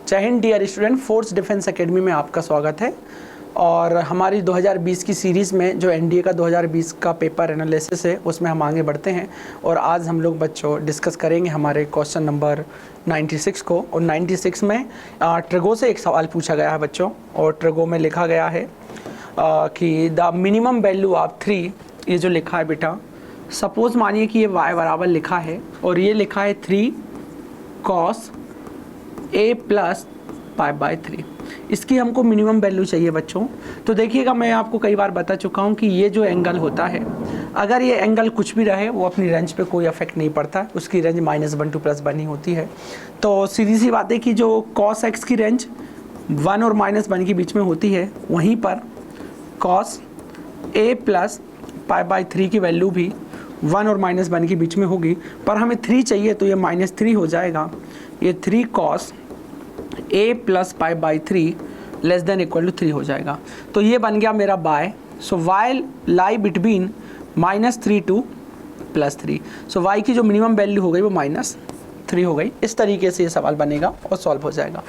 जय हिंद dear student, force defence academy में आपका स्वागत है। और हमारी 2020 की सीरीज़ में जो एनडीए का 2020 का पेपर एनालिसिस है उसमें हम आगे बढ़ते हैं। और आज हम लोग बच्चों डिस्कस करेंगे हमारे क्वेश्चन नंबर 96 को। और 96 में ट्रिगो से एक सवाल पूछा गया है बच्चों, और ट्रिगो में लिखा गया है कि द मिनिमम वैल्यू ऑफ 3, ये जो लिखा है बेटा, सपोज मानिए कि ये y बराबर लिखा है और ये लिखा है 3 cos a plus pi by 3। इसकी हमको मिनिमम वैल्यू चाहिए बच्चों। तो देखिएगा, मैं आपको कई बार बता चुका हूँ कि ये जो एंगल होता है, अगर ये एंगल कुछ भी रहे वो अपनी रेंज पे कोई इफेक्ट नहीं पड़ता, उसकी रेंज -1 to +1 ही होती है। तो सीधी सी बात है कि जो cos x की रेंज 1 और -1 के बीच में होती है, वहीं पर cos a plus pi by 3 की वैल्यू भी 1 और -1 के बीच में होगी। पर हमें 3 चाहिए तो ये -3 हो जाएगा। ये 3 cos a plus pi by 3 less than equal to 3 हो जाएगा। तो ये बन गया मेरा बाय। So y lie between -3 to +3। So y की जो मिनिमम वैल्यू हो गई वो -3 हो गई। इस तरीके से ये सवाल बनेगा और सॉल्व हो जाएगा।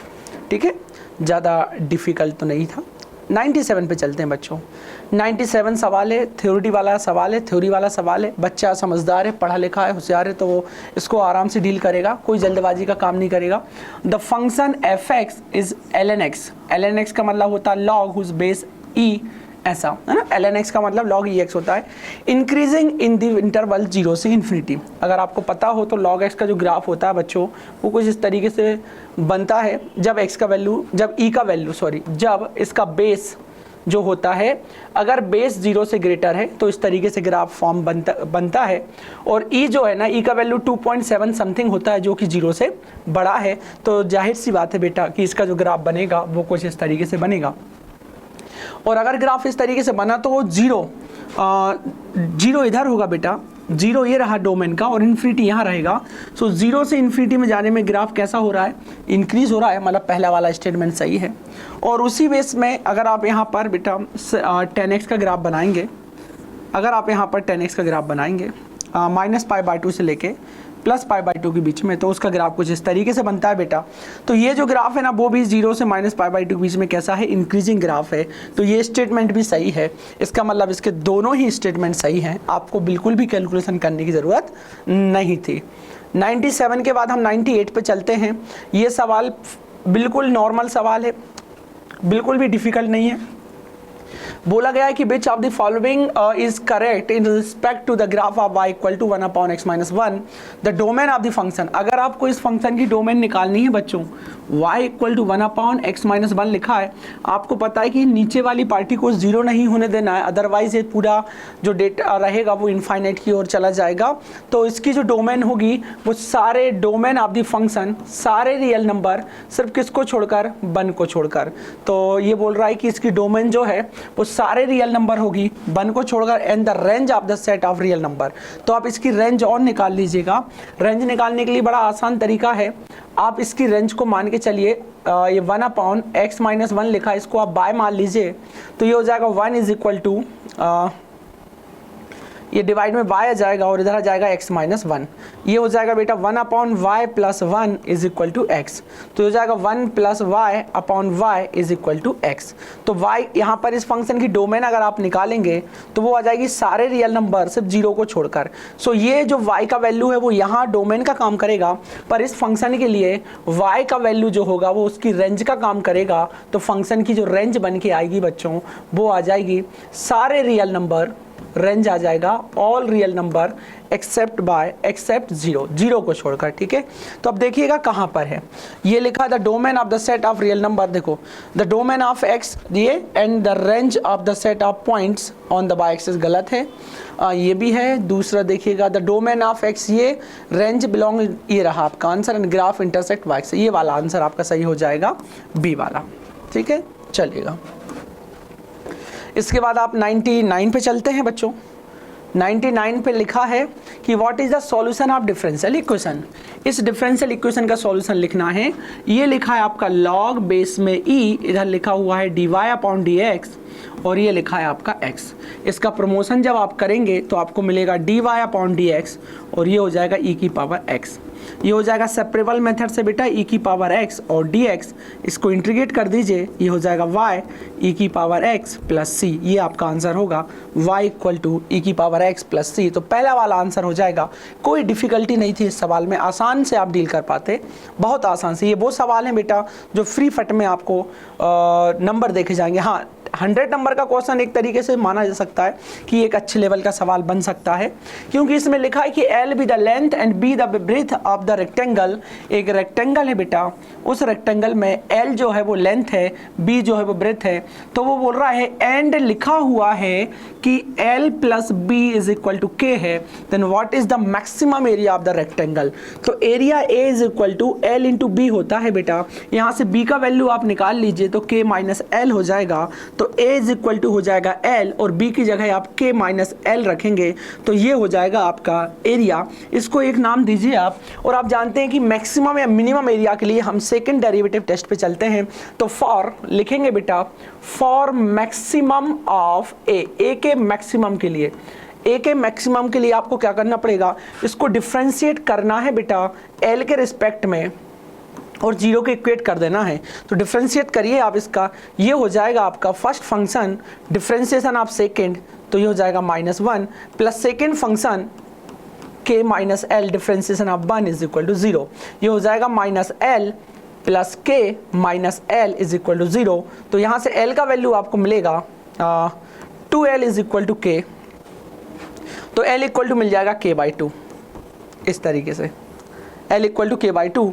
ठीक है, ज़्यादा डिफ़िकल्ट तो नहीं था। 97 पे चलते हैं बच्चों। 97 सवाल है, थ्योरी वाला सवाल है, थ्योरी वाला सवाल है। बच्चा समझदार है, पढ़ा लिखा है, होशियार है, तो वो इसको आराम से डील करेगा, कोई जल्दबाजी का काम नहीं करेगा। The function F x is ln x। ln x का मतलब होता है लॉग हुज बेस e, ऐसा है ना। ln x का मतलब log e x होता है। इंक्रीजिंग इन द इंटरवल 0 से इन्फिनिटी। अगर आपको पता हो तो log x का जो ग्राफ होता है बच्चों, वो कुछ इस तरीके से बनता है। जब x का वैल्यू, जब e का वैल्यू जब इसका बेस जो होता है, अगर बेस 0 से ग्रेटर है तो इस तरीके से ग्राफ फॉर्म बनता है। और e जो है ना, e का वैल्यू 2.7 समथिंग होता है, जो कि 0 से बड़ा है। तो जाहिर सी बात है बेटा कि इसका जो ग्राफ बनेगा वो कुछ इस तरीके से बनेगा। और अगर ग्राफ इस तरीके से बना तो वो जीरो इधर होगा बेटा, 0 ये रहा डोमेन का, और इन्फिनिटी यहाँ रहेगा। सो 0 से इन्फिनिटी में जाने में ग्राफ कैसा हो रहा है, इंक्रीज हो रहा है, मतलब पहला वाला स्टेटमेंट सही है। और उसी बेस में अगर आप यहाँ पर बेटा 10x का ग्राफ बनाएंगे, अगर आप यहाँ पर 10x का ग्राफ बनाएंगे -π/2 से लेके +π/2 के बीच में, तो उसका ग्राफ कुछ इस तरीके से बनता है बेटा। तो ये जो ग्राफ है ना, वो भी 0 से -π/2 के बीच में कैसा है, इंक्रीजिंग ग्राफ है। तो ये स्टेटमेंट भी सही है। इसका मतलब इसके दोनों ही स्टेटमेंट सही हैं, आपको बिल्कुल भी कैलकुलेशन करने की ज़रूरत नहीं थी। 97 के बाद हम 98 पे चलते हैं। ये सवाल बिल्कुल नॉर्मल सवाल है, बिल्कुल भी डिफ़िकल्ट नहीं है। बोला गया है कि which of the following is correct in respect to the graph of y equal to 1/x-1 the domain of the function. अगर आपको इस फंक्शन की डोमेन निकालनी है बच्चों, y इक्वल टू 1/x-1 लिखा है, आपको पता है कि नीचे वाली पार्टी को 0 नहीं होने देना है, अदरवाइज ये पूरा जो डेटा रहेगा वो इनफाइनाइट की ओर चला जाएगा। तो इसकी जो डोमेन होगी वो सारे डोमेन ऑफ द फंक्शन, सारे रियल नंबर, सिर्फ किसको छोड़कर, 1 को छोड़कर। तो ये बोल रहा है कि इसकी डोमेन जो है वो सारे रियल नंबर होगी 1 को छोड़कर, and the range of the set of real number. तो आप इसकी रेंज और निकाल लीजिएगा। रेंज निकालने के लिए बड़ा आसान तरीका है, आप इसकी रेंज को मान के चलिए, ये 1/x-1 लिखा है, इसको आप बाय मान लीजिए। तो ये हो जाएगा 1 इज इक्वल टू, ये डिवाइड में y आ जाएगा और इधर आ जाएगा x-1। ये हो जाएगा बेटा 1/y + 1 is equal to x। तो हो जाएगा 1 + y/y is equal to x। तो y यहाँ पर इस फंक्शन की डोमेन अगर आप निकालेंगे तो वो आ जाएगी सारे रियल नंबर सिर्फ 0 को छोड़कर। सो ये जो y का वैल्यू है वो यहाँ डोमेन का काम करेगा, पर इस फंक्शन के लिए y का वैल्यू जो होगा वो उसकी रेंज का काम करेगा। तो फंक्शन की जो रेंज बन के आएगी बच्चों, वो आ जाएगी सारे रियल नंबर, रेंज आ जाएगा ऑल रियल नंबर एक्सेप्ट 0 को छोड़कर। ठीक है, तो अब देखिएगा कहाँ पर है, ये लिखा the domain of the set of real number. देखो, द डोमेन ऑफ x ये, and the range of the set of points on the y axis, गलत है। ये भी है। दूसरा देखिएगा, द डोमेन ऑफ x ये, रेंज बिलोंग, ये रहा आपका answer, and graph intersect y से, ये वाला आंसर आपका सही हो जाएगा, बी वाला। ठीक है, चलिएगा। इसके बाद आप 99 पे चलते हैं बच्चों। 99 पे लिखा है कि what is the solution of differential equation. इस डिफरेंशियल इक्वेशन का सॉल्यूशन लिखना है। ये लिखा है आपका log बेस में e, इधर लिखा हुआ है dy/dx, और ये लिखा है आपका x। इसका प्रमोशन जब आप करेंगे तो आपको मिलेगा dy/dx, और ये हो जाएगा e की पावर x। ये हो जाएगा सेपरेबल मेथड से बेटा e की पावर x और dx, इसको इंटीग्रेट कर दीजिए, ये हो जाएगा y e की पावर x प्लस c। ये आपका आंसर होगा y इक्वल टू e की पावर x प्लस c। तो पहला वाला आंसर हो जाएगा। कोई डिफिकल्टी नहीं थी इस सवाल में, आसान से आप डील कर पाते, बहुत आसान से। ये वो सवाल है बेटा जो फ्री फट में आपको नंबर देखे जाएंगे। हाँ, 100 नंबर का क्वेश्चन एक तरीके से माना जा सकता है कि एक अच्छे लेवल का सवाल बन सकता है, क्योंकि इसमें लिखा है कि L be the length and be the breadth of the rectangle. एक रेक्टेंगल है बेटा, उस रेक्टेंगल में L जो है वो लेंथ है, B जो है वो ब्रेथ है। तो वो बोल रहा है एंड लिखा हुआ है कि L plus B is equal to K है, then what is the maximum area of the rectangle. तो area A is equal to L into B होता है बेटा। यहाँ से B का वैल्यू आप निकाल लीजिए तो K माइनस L हो जाएगा। तो A इज इक्वल टू हो जाएगा L और B की जगह आप K माइनस L रखेंगे, तो ये हो जाएगा आपका एरिया। इसको एक नाम दीजिए आप। और आप जानते हैं कि मैक्सिमम या मिनिमम एरिया के लिए हम सेकंड डेरिवेटिव टेस्ट पे चलते हैं। तो फॉर लिखेंगे बेटा, फॉर मैक्सिमम ऑफ ए के मैक्सिमम के लिए, ए के मैक्सिमम के लिए आपको क्या करना पड़ेगा, इसको डिफ्रेंशिएट करना है बेटा L के रिस्पेक्ट में और 0 के इक्वेट कर देना है। तो डिफ्रेंशिएट करिए आप इसका, ये हो जाएगा आपका first function differentiation of second, तो ये हो जाएगा -1 plus second function k minus l differentiation of 1 is equal to 0। ये हो जाएगा -l plus k minus l is equal to 0। तो यहाँ से l का वैल्यू आपको मिलेगा 2l is equal to k। तो l इक्वल टू मिल जाएगा k/2, इस तरीके से l इक्वल टू k/2।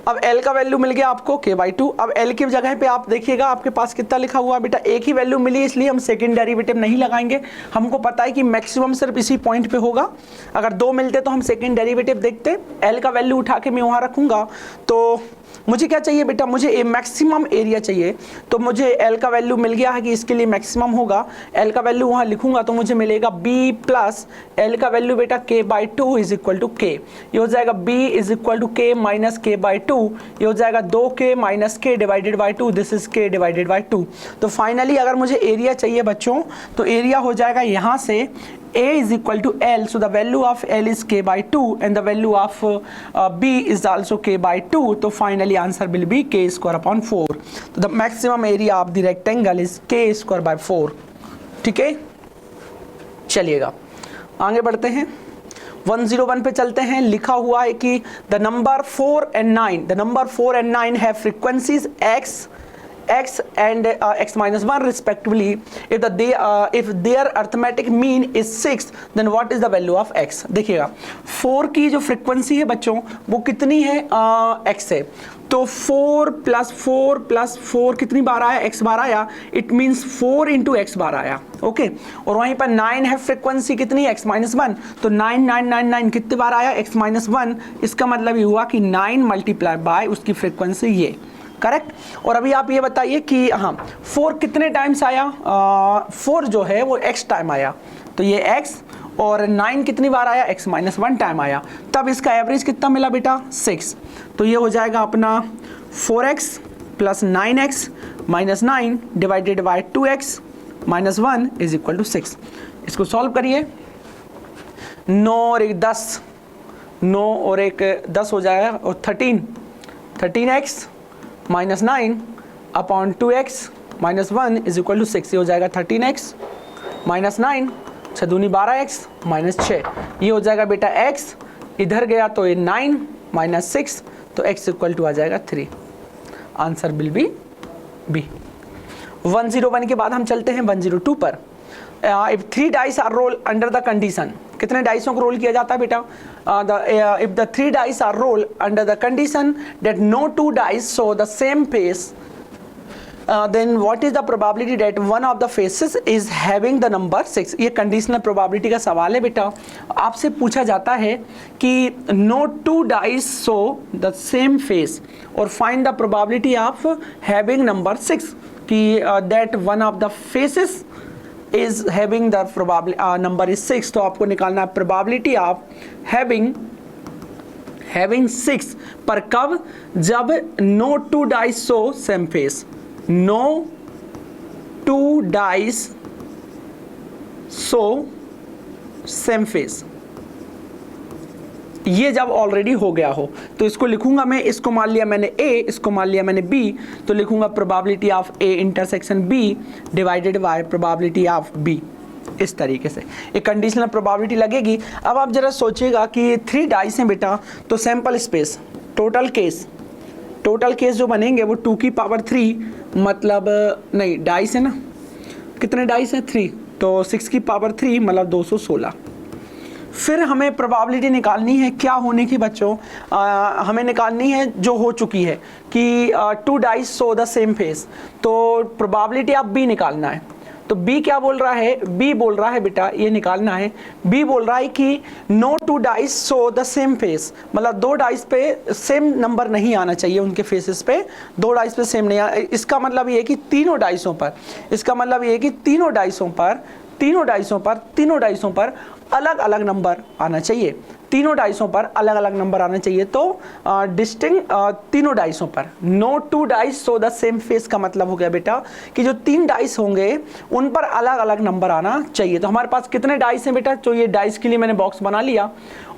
अब L का वैल्यू मिल गया आपको k/2। अब L की जगह पे आप देखिएगा आपके पास कितना लिखा हुआ है बेटा, एक ही वैल्यू मिली, इसलिए हम सेकंड डेरिवेटिव नहीं लगाएंगे। हमको पता है कि मैक्सिमम सिर्फ इसी पॉइंट पे होगा। अगर 2 मिलते तो हम सेकंड डेरिवेटिव देखते। L का वैल्यू उठा के मैं वहाँ रखूँगा। तो मुझे क्या चाहिए बेटा, मुझे ए मैक्सिमम एरिया चाहिए। तो मुझे L का वैल्यू मिल गया है कि इसके लिए मैक्सिमम होगा। L का वैल्यू वहाँ लिखूंगा तो मुझे मिलेगा B प्लस L का वैल्यू बेटा k/2 is equal to k। ये हो जाएगा B is equal to k minus k/2। ये हो जाएगा 2k minus k divided by 2, this is k divided by 2। तो फाइनली अगर मुझे एरिया चाहिए बच्चों, तो एरिया हो जाएगा यहाँ से A is equal to L, so the value of L is k/2 and the value of B is also k/2. तो finally answer will be k square upon 4. तो the maximum area of the rectangle is k square by 4. ठीक है, चलिएगा आगे बढ़ते हैं। 101 पे चलते हैं। लिखा हुआ है कि the number 4 and 9 have frequencies x and x minus 1 respectively. If their arithmetic mean is 6, then what is the value of x? देखिएगा 4 की जो फ्रीक्वेंसी है बच्चों वो कितनी है, x है। तो 4 प्लस 4 प्लस 4 कितनी बार आया, x बार आया। इट मीन्स 4 इंटू एक्स बार आया। ओके, और वहीं पर 9 है फ्रीक्वेंसी कितनी, x माइनस 1। तो 9 9 9 9 कितनी बार आया, x माइनस 1। इसका मतलब ये हुआ कि 9 मल्टीप्लाई बाय उसकी फ्रीक्वेंसी, ये करेक्ट। और अभी आप ये बताइए कि हाँ 4 कितने टाइम्स आया, 4 जो है वो x टाइम आया, तो ये x। और 9 कितनी बार आया, x माइनस 1 टाइम आया। तब इसका एवरेज कितना मिला बेटा, 6। तो ये हो जाएगा अपना 4x plus 9x minus 9 divided by 2x minus 1 is equal to 6। इसको सॉल्व करिए। 9 और एक 10, 9 और एक 10 हो जाएगा, और 13x minus 9 upon 2x minus 1 is equal to 6। ये हो जाएगा 13x माइनस 9, 6 दूनी 12x माइनस 6। ये हो जाएगा बेटा x, इधर गया तो ये 9 माइनस 6, तो x इक्वल टू आ जाएगा 3। Answer will be B। 101 के बाद हम चलते हैं 102 पर। If 3 dice are roll under the condition, कितने डाइसों को रोल किया जाता है बेटा, if the 3 dice are roll under the condition that no 2 dice show the same face, then what is the probability that one of the faces is having the number 6? ये conditional probability का सवाल है बेटा। आपसे पूछा जाता है कि no 2 dice show the same face और find the probability of having number 6, कि that one of the faces is having the probability number is 6। तो आपको निकालना है probability of having 6 पर कब, जब no 2 dice show same face, no 2 dice show same face। ये जब ऑलरेडी हो गया हो तो इसको लिखूंगा मैं, इसको मान लिया मैंने A, इसको मान लिया मैंने B, तो लिखूंगा probability of A intersection B divided by probability of B। इस तरीके से एक कंडीशनल प्रोबेबिलिटी लगेगी। अब आप जरा सोचिएगा कि 3 डाइस हैं बेटा, तो सैंपल स्पेस टोटल केस जो बनेंगे वो 2 की पावर 3, मतलब नहीं डाइस है ना, कितने डाइस हैं 3, तो 6 की पावर 3 मतलब 216। फिर हमें प्रोबेबिलिटी निकालनी है क्या होने की बच्चों, हमें निकालनी है जो हो चुकी है कि 2 dice show the same face, तो प्रोबेबिलिटी आप B निकालना है। तो B क्या बोल रहा है, B बोल रहा है बेटा ये निकालना है, B बोल रहा है कि no 2 dice show the same face, मतलब 2 डाइस पे सेम नंबर नहीं आना चाहिए, उनके फेसेस पे 2 डाइस पे सेम नहीं इसका मतलब ये है कि तीनों डाइसों पर, इसका मतलब ये है कि तीनों डाइसों पर अलग अलग नंबर आना चाहिए, तीनों डाइसों पर अलग अलग नंबर आना चाहिए। तो डिस्टिंक्ट तीनों डाइसों पर no 2 dice so the same face का मतलब हो गया बेटा कि जो 3 डाइस होंगे उन पर अलग अलग नंबर आना चाहिए। तो हमारे पास कितने डाइस हैं बेटा, तो ये डाइस के लिए मैंने बॉक्स बना लिया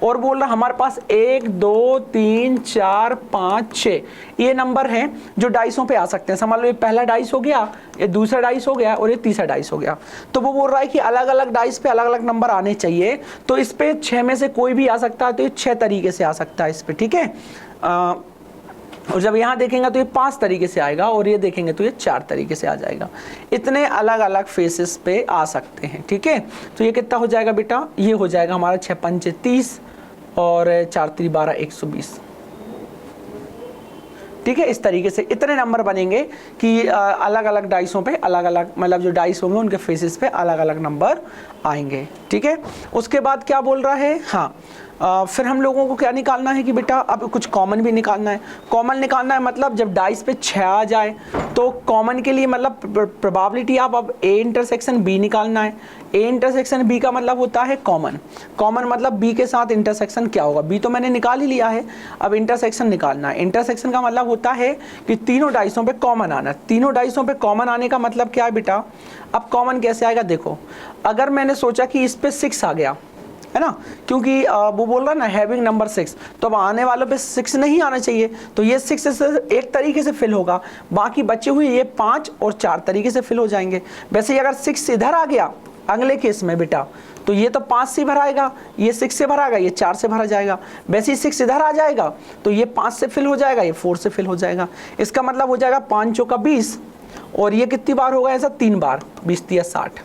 और बोल रहा हमारे पास 1 2 3 4 5 6 ये नंबर हैं जो डाइसों पे आ सकते हैं। समझ लो ये पहला डाइस हो गया, ये दूसरा डाइस हो गया और ये तीसरा डाइस हो गया। तो वो बोल रहा है कि अलग अलग डाइस पे अलग अलग नंबर आने चाहिए, तो इस पे 6 में से कोई भी आ सकता है, तो ये 6 तरीके से आ सकता है इस पे, ठीक है। और जब यहाँ देखेंगे तो ये 5 तरीके से आएगा और ये देखेंगे तो ये 4 तरीके से आ जाएगा। इतने अलग अलग फेसेस पे आ सकते हैं, ठीक है। तो ये कितना हो जाएगा बेटा, ये हो जाएगा हमारा 6 पंचे 30 और 4 3 12 120, ठीक है। इस तरीके से इतने नंबर बनेंगे कि अलग अलग डाइसों पे अलग अलग, मतलब जो डाइस होंगे उनके फेसेस पे अलग अलग नंबर आएंगे, ठीक है। उसके बाद क्या बोल रहा है, हाँ फिर हम लोगों को क्या निकालना है कि बेटा अब कुछ कॉमन भी निकालना है। कॉमन निकालना है मतलब जब डाइस पे 6 आ जाए तो कॉमन के लिए मतलब प्रोबेबिलिटी आप अब A इंटरसेक्शन B निकालना है। A इंटरसेक्शन B का मतलब होता है कॉमन, कॉमन मतलब B के साथ इंटरसेक्शन क्या होगा, B तो मैंने निकाल ही लिया है, अब इंटरसेक्शन निकालना है। इंटरसेक्शन का मतलब होता है कि तीनों डाइसों पे कॉमन आना। तीनों डाइसों पे कॉमन आने का मतलब क्या है बेटा, अब कॉमन कैसे आएगा, देखो अगर मैंने सोचा कि इस पे 6 आ गया है ना, क्योंकि वो बोल रहा है ना हैविंग नंबर 6, तो अब आने वालों पे 6 नहीं आना चाहिए, तो ये 6 से एक तरीके से फिल होगा, बाकी बचे हुए ये 5 और 4 तरीके से फिल हो जाएंगे। वैसे ही अगर 6 इधर आ गया अगले केस में बेटा, तो ये तो 5 से भराएगा, ये 6 से भराएगा, ये 4 से भरा जाएगा। वैसे ही 6 इधर आ जाएगा तो ये 5 से फिल हो जाएगा, ये 4 से फिल हो जाएगा। इसका मतलब हो जाएगा 5 चौका 20 और ये कितनी बार होगा ऐसा, 3 बार, 20 या 60,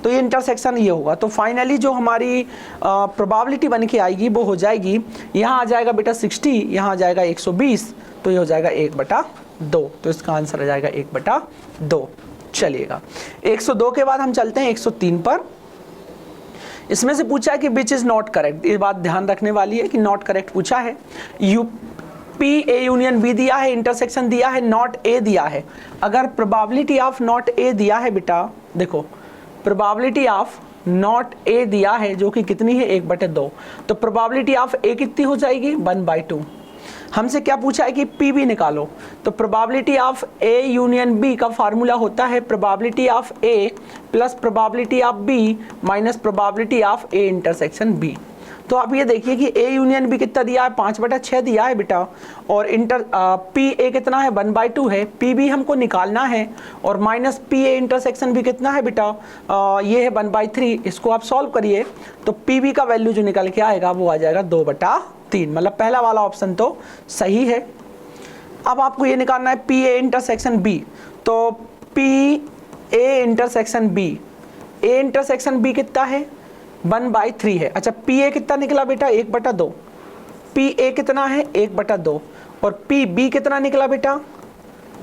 तो ये इंटरसेक्शन ये होगा। तो फाइनली जो हमारी प्रोबेबिलिटी बन के आएगी वो हो जाएगी, यहाँ आ जाएगा बेटा 60, यहाँ आ जाएगा 120, तो ये हो जाएगा 1/2, तो इसका आंसर आ जाएगा 1/2। चलिएगा 102 के बाद हम चलते हैं 103 पर। इसमें से पूछा है कि विच इज नॉट करेक्ट, ये बात ध्यान रखने वाली है कि नॉट करेक्ट पूछा है। P A यूनियन B दिया है, इंटरसेक्शन दिया है, नॉट A दिया है। अगर प्रोबेबिलिटी ऑफ नॉट A दिया है बेटा, देखो प्रोबेबिलिटी ऑफ नॉट A दिया है जो कि कितनी है 1/2, तो प्रोबेबिलिटी ऑफ A कितनी हो जाएगी 1/2। हमसे क्या पूछा है कि PB निकालो, तो probability of A union B का फार्मूला होता है probability of A plus probability of B minus probability of A intersection B। तो आप ये देखिए कि A यूनियन B कितना दिया है 5/6 दिया है बेटा, और PA कितना है 1/2 है, PB हमको निकालना है, और माइनस PA इंटरसेक्शन भी कितना है बेटा, ये है 1/3। इसको आप सॉल्व करिए तो PB का वैल्यू जो निकल के आएगा वो आ जाएगा 2/3, मतलब पहला वाला ऑप्शन तो सही है। अब आपको ये निकालना है PA इंटरसेक्शन B, तो PA intersection B, A intersection B कितना है 1/3 है। अच्छा PA कितना निकला बेटा 1/2, PA कितना है 1/2, और PB कितना निकला बेटा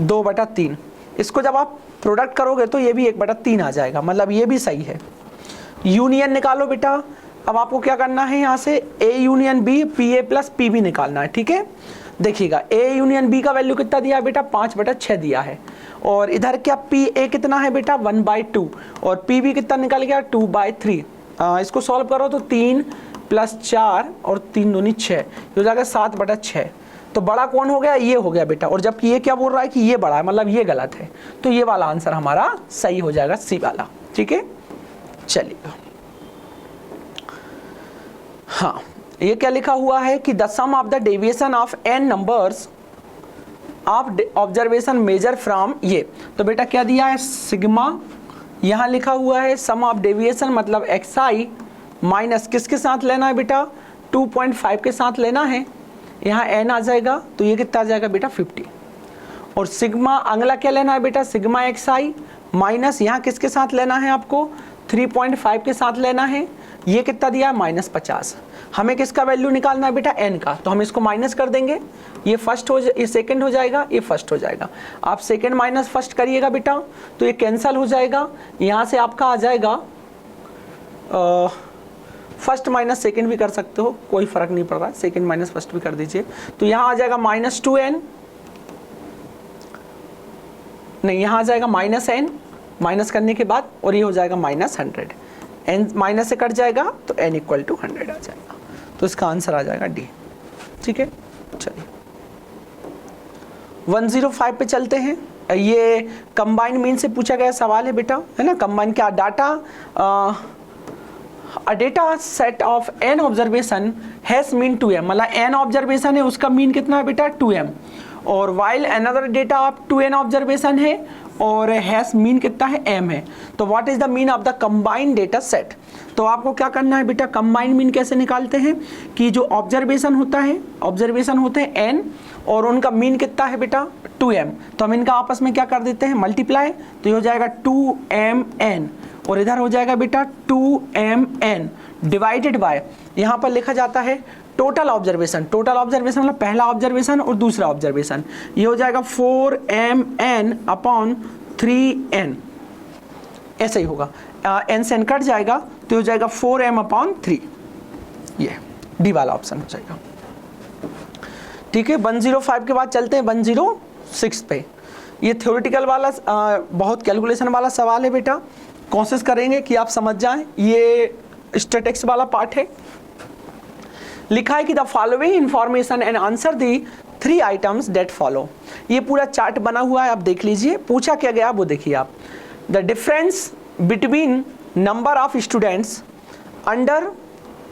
2/3। इसको जब आप प्रोडक्ट करोगे तो ये भी 1/3 आ जाएगा, मतलब ये भी सही है। यूनियन निकालो बेटा, अब आपको क्या करना है यहाँ से A union B PA plus PB निकालना है, ठीक है। देखिएगा A यूनियन B का वैल्यू कितना दिया है बेटा 5/6 दिया है, और इधर क्या PA कितना है बेटा 1/2, और PB कितना निकल गया 2/3। इसको सॉल्व करो तो 3 + 4 और 3 दूनी 6, हो जाएगा 7/6। तो बड़ा कौन हो गया, ये हो गया बेटा, और जबकि ये क्या बोल रहा है कि ये बड़ा है, मतलब ये गलत है, तो ये वाला आंसर हमारा सही हो जाएगा, सी वाला, ठीक है। चलिए हाँ ये क्या लिखा हुआ है कि the sum of the deviation of n numbers of observation measure from ये, तो बेटा क्या दिया है सिग्मा, यहाँ लिखा हुआ है सम ऑफ डेविएशन मतलब xi माइनस किसके साथ लेना है बेटा 2.5 के साथ लेना है, यहाँ n आ जाएगा तो ये कितना आ जाएगा बेटा 50, और सिग्मा अगला क्या लेना है बेटा सिग्मा xi माइनस यहाँ किसके साथ लेना है आपको 3.5 के साथ लेना है, ये कितना दिया है -50। हमें किसका वैल्यू निकालना है बेटा n का, तो हम इसको माइनस कर देंगे, ये सेकंड हो जाएगा, ये फर्स्ट हो जाएगा। आप सेकंड माइनस फर्स्ट करिएगा बेटा तो ये कैंसिल हो जाएगा, यहाँ से आपका आ जाएगा फर्स्ट माइनस सेकंड भी कर सकते हो, कोई फर्क नहीं पड़ रहा, सेकंड माइनस फर्स्ट भी कर दीजिए, तो यहाँ आ जाएगा -2n, नहीं यहाँ आ जाएगा -n माइनस करने के बाद, और ये हो जाएगा -100, n माइनस से कट जाएगा तो n = 100 आ जाएगा, तो इसका आंसर आ जाएगा डी। ठीक है, चलिए 105 पे चलते हैं। ये कंबाइंड मीन से पूछा गया सवाल है बेटा, है ना। कंबाइन क्या, data a data set of n observation has mean 2m, मतलब n ऑब्जर्वेशन है उसका मीन कितना है बेटा 2m, और while another data of 2n observation है और हैज मीन कितना है m है, तो what is the mean of the combined data set. तो आपको क्या करना है बेटा, कंबाइंड मीन कैसे निकालते हैं कि जो ऑब्जर्वेशन होता है, ऑब्जर्वेशन होते हैं n और उनका मीन कितना है बेटा 2m, तो हम इनका आपस में क्या कर देते हैं मल्टीप्लाई, तो ये हो जाएगा 2mn और इधर हो जाएगा बेटा 2mn डिवाइडेड बाय, यहाँ पर लिखा जाता है टोटल ऑब्जर्वेशन, टोटल ऑब्जर्वेशन मतलब पहला ऑब्जर्वेशन और दूसरा ऑब्जर्वेशन, ये हो जाएगा 4mn/3n, ऐसे ही होगा, n से n कट जाएगा तो हो जाएगा 4m/3, ये डी वाला ऑप्शन हो जाएगा। ठीक है, 105 के बाद चलते हैं 106 पे। ये थ्योरेटिकल वाला बहुत कैलकुलेशन वाला सवाल है बेटा, कोशिश करेंगे कि आप समझ जाएं, ये स्टैटिक्स वाला पार्ट है। लिखा है कि the following information and answer the 3 items date follow. ये पूरा चार्ट बना हुआ है, आप देख लीजिए, पूछा क्या गया वो देखिए आप। The difference between number of students under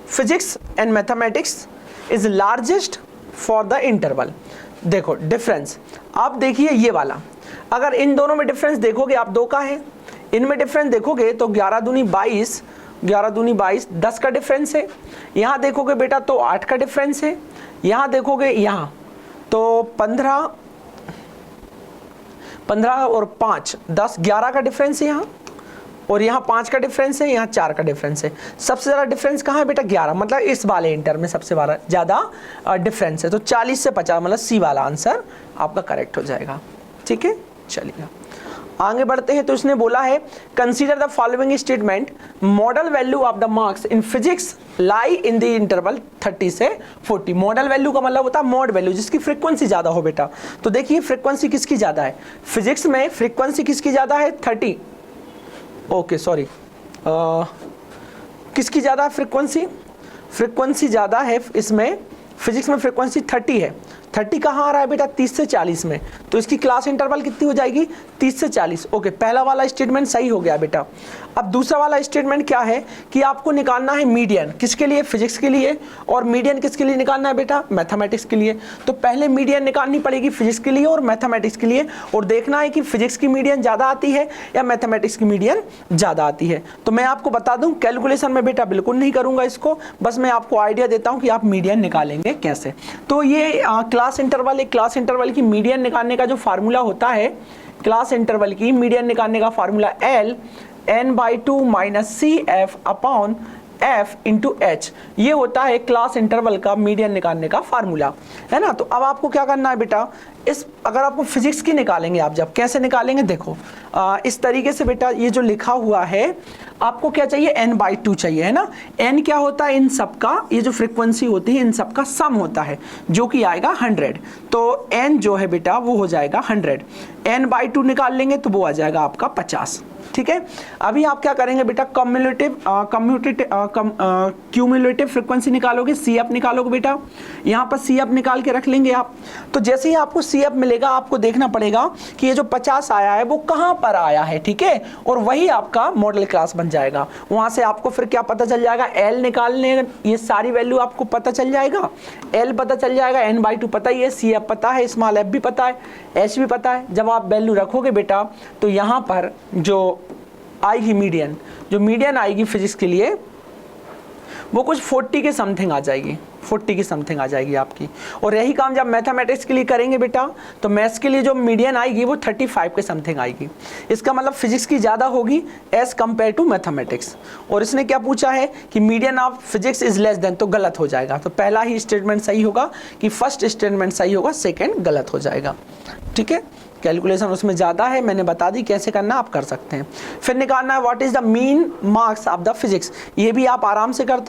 physics and mathematics is largest for the interval. देखो डिफरेंस, आप देखिए ये वाला, अगर इन दोनों में डिफरेंस देखोगे आप 2 का है, इनमें डिफरेंस देखोगे तो 11 दूनी 22, 11 दूनी 22 10 का डिफरेंस है। यहाँ देखोगे बेटा तो 8 का डिफरेंस है, यहाँ देखोगे यहाँ तो 15 और 5 10 11 का डिफरेंस है यहाँ, और यहाँ 5 का डिफरेंस है, यहाँ 4 का डिफरेंस है। सबसे ज़्यादा डिफरेंस कहाँ है बेटा 11, मतलब इस वाले इंटर में सबसे ज़्यादा डिफरेंस है, तो 40 से 50 मतलब सी वाला आंसर आपका करेक्ट हो जाएगा। ठीक है, चलिए आगे बढ़ते हैं। तो इसने बोला है consider the following statement, model value of the marks in physics lie in the interval 30 से 40। मॉडल वैल्यू का मतलब होता है मॉड वैल्यू, जिसकी फ्रीक्वेंसी ज़्यादा हो बेटा। तो देखिए फ्रीक्वेंसी किसकी ज़्यादा है, फिजिक्स में फ्रीक्वेंसी किसकी ज़्यादा है 30, ओके सॉरी किसकी ज़्यादा है फ्रीक्वेंसी, फ्रीक्वेंसी ज़्यादा है इसमें, फिजिक्स में फ्रीक्वेंसी 30 है। 30 कहाँ आ रहा है बेटा 30 से 40 में, तो इसकी क्लास इंटरवल कितनी हो जाएगी 30 से 40। ओके, पहला वाला स्टेटमेंट सही हो गया बेटा। अब दूसरा वाला स्टेटमेंट क्या है कि आपको निकालना है मीडियन, किसके लिए फिजिक्स के लिए, और मीडियन किसके लिए निकालना है बेटा मैथमेटिक्स के लिए। तो पहले मीडियन निकालनी पड़ेगी फिजिक्स के लिए और मैथमेटिक्स के लिए, और देखना है कि फिजिक्स की मीडियन ज़्यादा आती है या मैथमेटिक्स की मीडियन ज़्यादा आती है। तो मैं आपको बता दूँ कैलकुलेशन में बेटा बिल्कुल नहीं करूँगा इसको, बस मैं आपको आइडिया देता हूँ कि आप मीडियन निकालेंगे कैसे। तो ये क्लास इंटरवल, एक क्लास इंटरवल की मीडियन निकालने का जो फार्मूला होता है, क्लास इंटरवल की मीडियन निकालने का formula L n/2 - CF/f × h, ये होता है क्लास इंटरवल का मीडियन निकालने का फार्मूला, है ना। तो अब आपको क्या करना है बेटा, इस अगर आपको फिजिक्स की निकालेंगे, आप जब कैसे निकालेंगे देखो इस तरीके से बेटा, ये जो लिखा हुआ है आपको क्या चाहिए n/2 चाहिए, है ना। n क्या होता है इन सब का, ये जो फ्रीक्वेंसी होती है इन सब का सम होता है जो कि आएगा 100, तो n जो है बेटा वो हो जाएगा 100, n/2 निकाल लेंगे तो वो आ जाएगा आपका 50, ठीक है। अभी आप क्या करेंगे बेटा, क्यूमुलेटिव फ्रीक्वेंसी निकालोगे, CF निकालोगे बेटा, यहाँ पर CF निकाल के रख लेंगे आप। तो जैसे ही आपको CF मिलेगा आपको देखना पड़ेगा कि ये जो 50 आया है वो कहाँ पर आया है, ठीक है, और वही आपका मॉडल क्लास बन जाएगा। वहाँ से आपको फिर क्या पता चल जाएगा, L निकालने, ये सारी वैल्यू आपको पता चल जाएगा, L पता चल जाएगा, n/2 पता ही है, CF पता है, स्मॉल f भी पता है, h भी पता है। जब आप वैल्यू रखोगे बेटा तो यहाँ पर जो आएगी मीडियन, जो मीडियन आएगी फिजिक्स के लिए वो कुछ 40 के समथिंग आ जाएगी, 40 की समथिंग आ जाएगी आपकी। और यही काम जब मैथमेटिक्स के लिए करेंगे बेटा तो मैथ्स के लिए जो मीडियन आएगी वो 35 के समथिंग आएगी। इसका मतलब फिजिक्स की ज़्यादा होगी एज कम्पेयर टू मैथमेटिक्स। और इसने क्या पूछा है कि median of physics is less than, तो गलत हो जाएगा। तो पहला ही स्टेटमेंट सही होगा कि फर्स्ट स्टेटमेंट सही होगा, सेकेंड गलत हो जाएगा, ठीक है। कैलकुलेशन उसमें ज़्यादा है, मैंने बता दी कैसे करना, आप कर सकते हैं। फिर निकालना है what is the mean marks of the physics. ये भी आप आराम से कर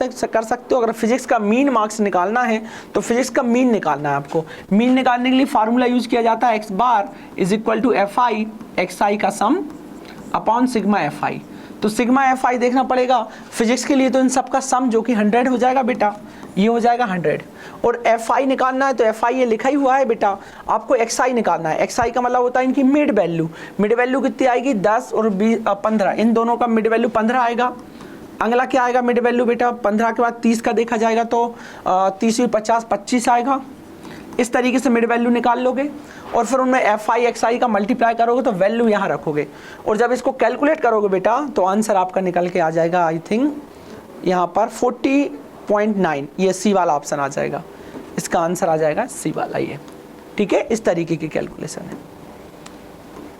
सकते हो। अगर फिजिक्स का मीन मार्क्स निकालना है तो फिजिक्स का मीन निकालना है आपको। मीन निकालने के लिए फार्मूला यूज किया जाता है x bar is equal to fi xi का सम अपॉन सिग्मा fi। तो सिग्मा fi देखना पड़ेगा फिजिक्स के लिए, तो इन सब का सम जो कि 100 हो जाएगा बेटा, ये हो जाएगा 100। और fi निकालना है तो fi ये लिखा ही हुआ है बेटा, आपको xi निकालना है। xi का मतलब होता है इनकी मिड वैल्यू। मिड वैल्यू कितनी आएगी, 10 और 15, इन दोनों का मिड वैल्यू 15 आएगा। अगला क्या आएगा मिड वैल्यू बेटा, 15 के बाद 30 का देखा जाएगा तो 30 50 25 आएगा। इस तरीके से मिड वैल्यू निकाल लोगे और फिर उनमें fi xi का मल्टीप्लाई करोगे तो वैल्यू यहाँ रखोगे। और जब इसको कैलकुलेट करोगे बेटा तो आंसर आपका निकल के आ जाएगा, आई थिंक यहाँ पर 40.9, ये सी वाला ऑप्शन आ जाएगा। इसका आंसर आ जाएगा सी वाला ये, ठीक है। इस तरीके की कैलकुलेशन है,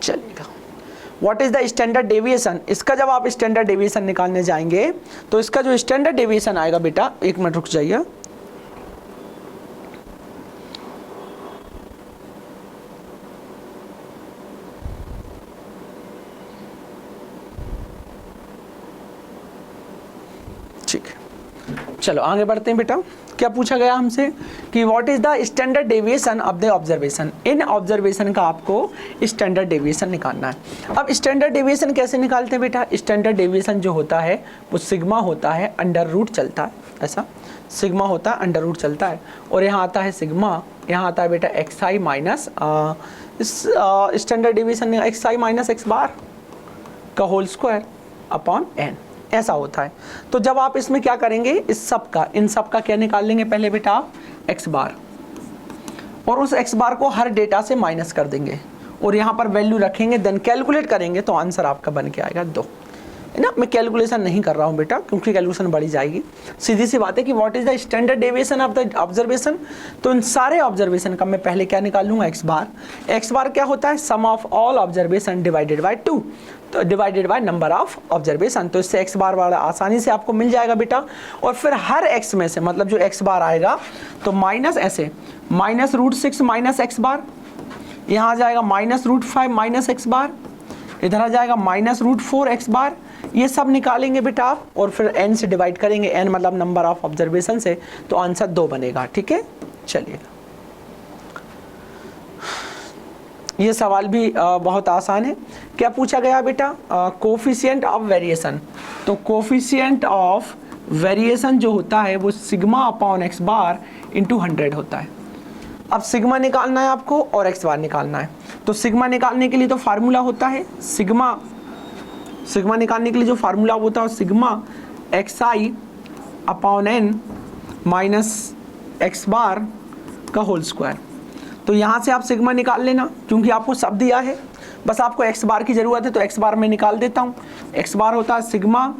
चलिएगा। What is the standard deviation, इसका जब आप स्टैंडर्ड डेविएशन निकालने जाएंगे तो इसका जो स्टैंडर्ड डेविएशन आएगा बेटा, एक मिनट रुक जाइए, ठीक है। चलो आगे बढ़ते हैं बेटा। क्या पूछा गया हमसे कि what is the standard deviation of the observation. In observation का आपको स्टैंडर्ड डेविएशन निकालना है। अब स्टैंडर्ड डेविएशन कैसे निकालते हैं बेटा, स्टैंडर्ड डेविएशन जो होता है वो सिग्मा होता है, अंडर रूट चलता है, ऐसा सिग्मा होता है, अंडर रूट चलता है। और यहाँ आता है सिग्मा, यहाँ आता है बेटा xi minus standard deviation xi minus x बार का होल स्क्वायर अपॉन n, ऐसा होता है। तो जब आप इसमें क्या करेंगे, इस सब का, इन सब का क्या निकाल लेंगे पहले बेटा आप x बार, और उस x बार को हर डेटा से माइनस कर देंगे और यहाँ पर वैल्यू रखेंगे, देन कैलकुलेट करेंगे तो आंसर आपका बन के आएगा 2, है ना। मैं कैलकुलेशन नहीं कर रहा हूँ बेटा क्योंकि कैलकुलेशन बढ़ी जाएगी। सीधी सी बात है कि what is the standard deviation of the observation. तो इन सारे ऑब्जर्वेशन का मैं पहले क्या निकाल लूँगा, x बार। x बार क्या होता है, sum of all observation divided by 2, तो divided by number of observation. तो इससे x बार वाला आसानी से आपको मिल जाएगा बेटा। और फिर हर x में से, मतलब जो x बार आएगा तो माइनस ऐसे -√6 माइनस x बार, यहाँ आ जाएगा -√5 माइनस x बार, इधर आ जाएगा -√4 x बार। ये सब निकालेंगे बेटा आप और फिर n से डिवाइड करेंगे, n मतलब नंबर ऑफ ऑब्जर्वेशन से, तो आंसर 2 बनेगा, ठीक है। चलिएगा, ये सवाल भी बहुत आसान है। क्या पूछा गया बेटा, कोफिशिएंट ऑफ वेरिएशन। तो कोफिशिएंट ऑफ वेरिएशन जो होता है वो sigma upon x bar into 100 होता है। अब सिग्मा निकालना है आपको और x बार निकालना है। तो सिग्मा निकालने के लिए तो फार्मूला होता है सिग्मा निकालने के लिए जो फार्मूला होता है sigma xi upon n minus x बार का होल स्क्वायर। तो यहाँ से आप सिग्मा निकाल लेना क्योंकि आपको सब दिया है, बस आपको x बार की ज़रूरत है तो x बार मैं निकाल देता हूँ। x बार होता है sigma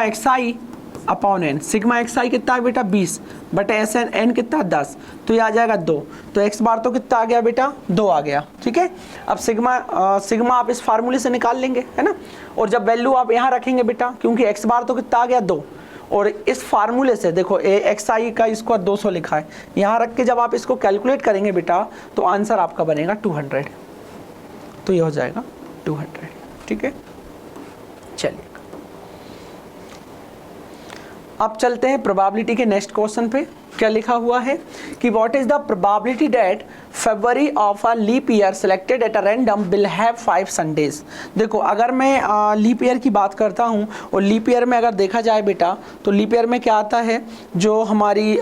xi upon n। Sigma xi कितना है बेटा 20 बट n कितना 10, तो ये आ जाएगा 2। तो x बार तो कितना आ गया बेटा 2 आ गया, ठीक है। अब सिग्मा आप इस फार्मूले से निकाल लेंगे, है ना। और जब वैल्यू आप यहाँ रखेंगे बेटा, क्योंकि x बार तो कितना आ गया 2, और इस फार्मूले से देखो xi का स्क्वायर 200 लिखा है, यहाँ रख के जब आप इसको कैलकुलेट करेंगे बेटा तो आंसर आपका बनेगा 200, तो ये हो जाएगा 200, ठीक है। चलिए अब चलते हैं प्रोबेबिलिटी के नेक्स्ट क्वेश्चन पे। क्या लिखा हुआ है कि what is the probability that February of a leap year selected at a random will have 5 Sundays. देखो अगर मैं लीप ईयर की बात करता हूँ और लीप ईयर में अगर देखा जाए बेटा तो लीप ईयर में क्या आता है, जो हमारी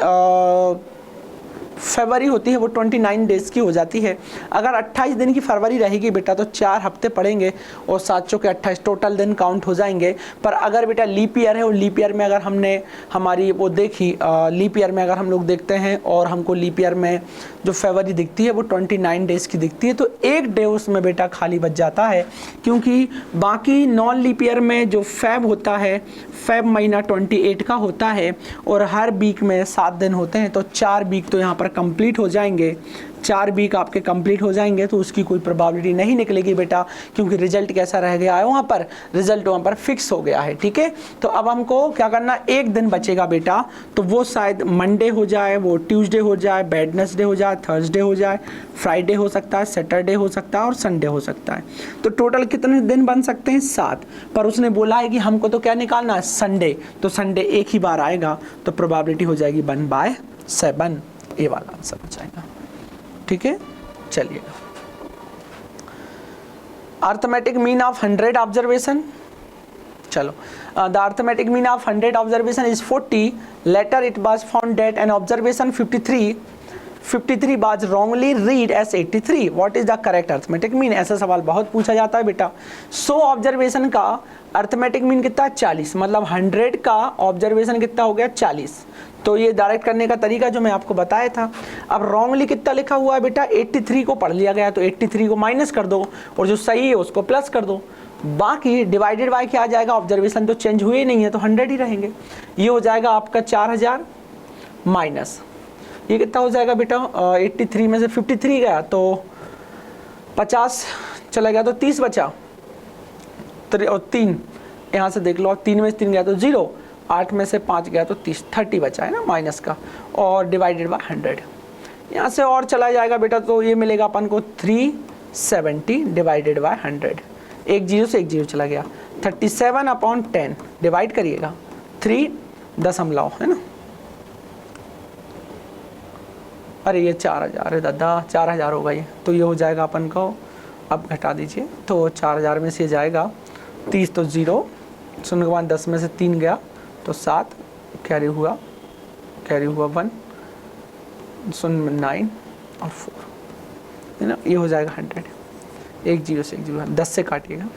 फरवरी होती है वो 29 डेज़ की हो जाती है। अगर 28 दिन की फरवरी रहेगी बेटा तो 4 हफ्ते पड़ेंगे और 7 चौके 28 टोटल दिन काउंट हो जाएंगे। पर अगर बेटा लीप ईयर है और लीप ईयर में अगर हमने हमारी वो देखी, लीप ईयर में अगर हम लोग देखते हैं और हमको लीप ईयर में जो फरवरी दिखती है वो 29 डेज़ की दिखती है, तो एक डे उसमें बेटा खाली बच जाता है, क्योंकि बाकी नॉन लीप ईयर में जो फेब होता है, फेब महीना 28 का होता है और हर वीक में 7 दिन होते हैं, तो 4 वीक तो यहाँ पर कंप्लीट हो जाएंगे। 4 वीक आपके कंप्लीट हो जाएंगे तो उसकी कोई प्रोबेबिलिटी नहीं निकलेगी बेटा, क्योंकि रिजल्ट कैसा रह गया है, वहाँ पर रिजल्ट वहाँ पर फिक्स हो गया है। ठीक है, तो अब हमको क्या करना, एक दिन बचेगा बेटा, तो वो शायद मंडे हो जाए, वो ट्यूसडे हो जाए, वेडनेसडे हो जाए, थर्सडे हो जाए, फ्राइडे हो सकता है, सैटरडे हो सकता है और संडे हो सकता है। तो टोटल कितने दिन बन सकते हैं, 7। पर उसने बोला है कि हमको तो क्या निकालना है, संडे, तो संडे एक ही बार आएगा, तो प्रोबेबिलिटी हो जाएगी 1/7। ये वाला आंसर हो जाएगा। ठीक है, चलिए अर्थमेटिक मीन ऑफ 100 ऑब्जर्वेशन। चलो, the arithmetic mean of 100 observation is 40। Later it was found that an observation 53 was wrongly read as 83. What is the correct arithmetic mean. ऐसा सवाल बहुत पूछा जाता है बेटा। 100 ऑब्जर्वेशन का अर्थमेटिक मीन कितना, 40, मतलब 100 का ऑब्जर्वेशन कितना हो गया, 40। तो ये डायरेक्ट करने का तरीका जो मैं आपको बताया था। अब रॉन्गली कितना लिखा हुआ है बेटा, 83 को पढ़ लिया गया, तो 83 को माइनस कर दो और जो सही है उसको प्लस कर दो। बाकी डिवाइडेड बाय क्या आ जाएगा, ऑब्जर्वेशन तो चेंज हुए नहीं है तो 100 ही रहेंगे। ये हो जाएगा आपका 4000 माइनस ये कितना हो जाएगा बेटा, 83 में से 53 गया तो 50 चला गया तो 30 बचा, और 3 यहाँ से देख लो, 3 में से 3 गया तो 0, 8 में से 5 गया तो 30 बचा है ना माइनस का, और डिवाइडेड बाय 100 यहाँ से और चला जाएगा बेटा, तो ये मिलेगा अपन को 370 डिवाइडेड बाय 100। एक जीरो से एक जीरो चला गया, 37/10 डिवाइड करिएगा 3 दशमलव है ना, अरे ये 4000 है दादा, 4000 होगा ये, तो ये हो जाएगा अपन को, अब घटा दीजिए, तो 4000 में से जाएगा 30 तो 0, 0 के बाद 10 में से 3 गया तो 7, कैरी हुआ 1, 9 और 4 है ना, ये हो जाएगा 100। एक जीरो से एक जीरो, 10 से काटिएगा,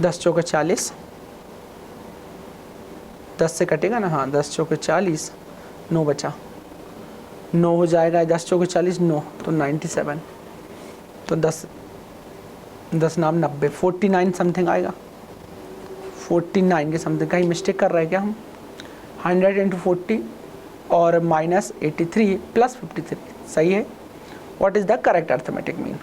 10 चौके 40, 10 से कटेगा ना, हाँ 10 चौके 40, 9 बचा, 9 हो जाएगा, 10 चौके 40, 9 तो 97, तो 10 नाम 90, 49 समथिंग आएगा, 49 के समथिंग। कहीं मिस्टेक कर रहे हैं क्या हम, 100 × 40 और माइनस 83 प्लस 53 सही है। What is the correct arithmetic mean.